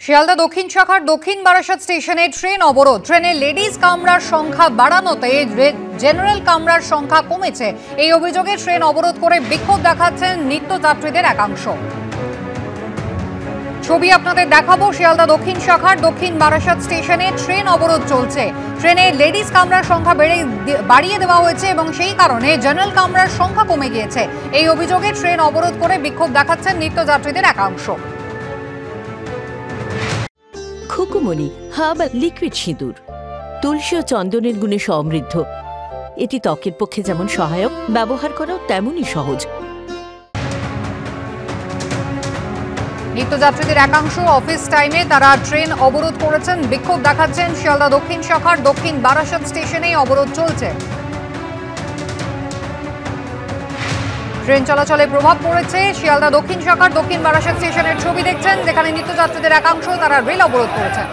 শিয়ালদা দক্ষিণ শাখার দক্ষিণ বারাসাত স্টেশনে ট্রেন অবরোধ। ট্রেনে লেডিজ কামরার সংখ্যা বাড়ানোতে জেনারেল কামরার সংখ্যা কমেছে। এই অভিযোগে ট্রেন অবরোধ করে বিক্ষোভ দেখাচ্ছেন নিত্যযাত্রীদের একাংশ। ছবি আপনাদের দেখাবো। শিয়ালদা দক্ষিণ শাখার দক্ষিণ বারাসাত স্টেশনে ট্রেন অবরোধ চলছে। ট্রেনে লেডিজ কামরার সংখ্যা বাড়িয়ে দেওয়া হয়েছে এবং সেই কারণে জেনারেল কামরার সংখ্যা কমে গিয়েছে। এই অভিযোগে ট্রেন অবরোধ করে বিক্ষোভ দেখাচ্ছেন নিত্যযাত্রীদের একাংশ। খুকুমনি হার্বাল লিকুইড সিঁদুর তুলসী ও চন্দনের গুণে সমৃদ্ধ। এটি ত্বকের পক্ষে যেমন সহায়ক, ব্যবহার করাও তেমনই সহজ। নিত্যযাত্রীদের একাংশ অফিস টাইমে তারা ট্রেন অবরোধ করেছেন, বিক্ষোভ দেখাচ্ছেন। শিয়ালদা দক্ষিণ শাখার দক্ষিণ বারাসাত স্টেশনে অবরোধ চলছে। ট্রেন চলাচলে প্রভাব পড়েছে। শিয়ালদা দক্ষিণ শাখার দক্ষিণ বারাসাত স্টেশনের ছবি দেখছেন, যেখানে নিত্যযাত্রীদের একাংশ তারা রেল অবরোধ করেছেন।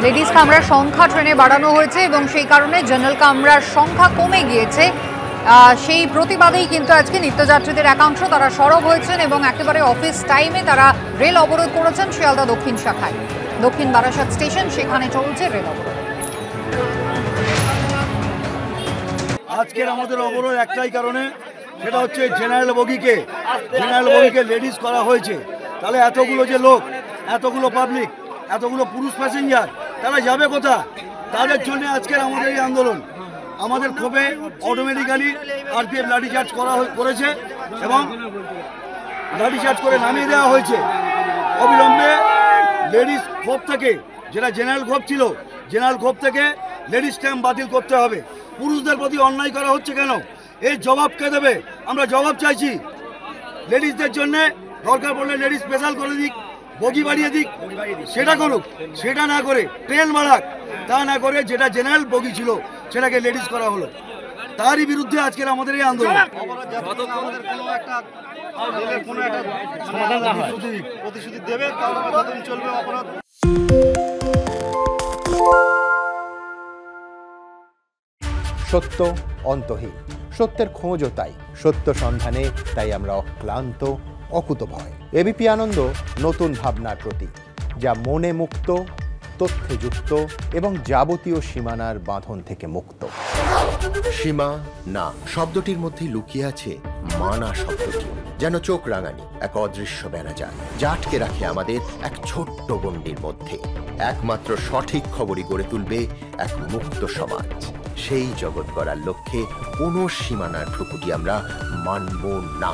লেডিস কামরার সংখ্যা ট্রেনে বাড়ানো হয়েছে এবং সেই কারণে জেনারেল কামরার সংখ্যা কমে গিয়েছে। সেই প্রতিবাদেই কিন্তু আজকে নিত্যযাত্রীদের একাংশ তারা সরব হয়েছেন এবং একেবারে অফিস টাইমে তারা রেল অবরোধ করেছেন। শিয়ালদা দক্ষিণ শাখায় দক্ষিণ বারাসাত স্টেশন, সেখানে চলছে রেল অবরোধ। আজকের আমাদের অবরোধ একটাই কারণে, সেটা হচ্ছে জেনারেল বগিকে লেডিস করা হয়েছে। তাহলে এতগুলো যে লোক, এতগুলো পাবলিক, এতগুলো পুরুষ প্যাসেঞ্জার, তারা যাবে কোথা? তাদের জন্য আজকের আমাদের এই আন্দোলন। আমাদের ক্ষোভে অটোমেটিক্যালি আরপিএফ লাঠিচার্জ করেছে এবং লাঠিচার্জ করে নামিয়ে দেওয়া হয়েছে। অবিলম্বে লেডিস ক্ষোভ থেকে, যেটা জেনারেল ক্ষোভ ছিল, জেনারেল ক্ষোভ থেকে লেডিস ক্যাম্প বাতিল করতে হবে। পুরুষদের প্রতি অন্যায় করা হচ্ছে কেন? এই জবাব কে দেবে? আমরা জবাব চাইছি। লেডিসদের জন্য দরকার পড়লে লেডিস স্পেশাল করে দিক, বগি বাড়িয়ে দিক, সেটা করুক। সেটা না করে ট্রেন বাড়াক, তা না করে যেটা জেনারেল বগি ছিল সেটাকে লেডিস করা হলো। তারই বিরুদ্ধে আজকের আমাদের এই আন্দোলন। সত্য অন্তহীন, সত্যের খোঁজও তাই, সত্য সন্ধানে তাই আমরা অক্লান্ত, অকুতভয়। এবিপি আনন্দ নতুন ভাবনার প্রতীক, যা মনে মুক্ত, তথ্যে যুক্ত এবং যাবতীয় সীমানার বাঁধন থেকে মুক্ত। সীমা না শব্দটির মধ্যে লুকিয়ে আছে মানা শব্দটি, যেন চোখ রাঙানি এক অদৃশ্য ব্যানাজার, যা আটকে রাখে আমাদের এক ছোট্ট গণ্ডির মধ্যে। একমাত্র সঠিক খবরই গড়ে তুলবে এক মুক্ত সমাজ। সেই জগৎ গড়ার লক্ষ্যে কোনো সীমানার ঠুকুটি আমরা মানব না।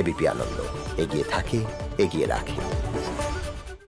এবিপি আনন্দ এগিয়ে থাকে, এগিয়ে রাখে।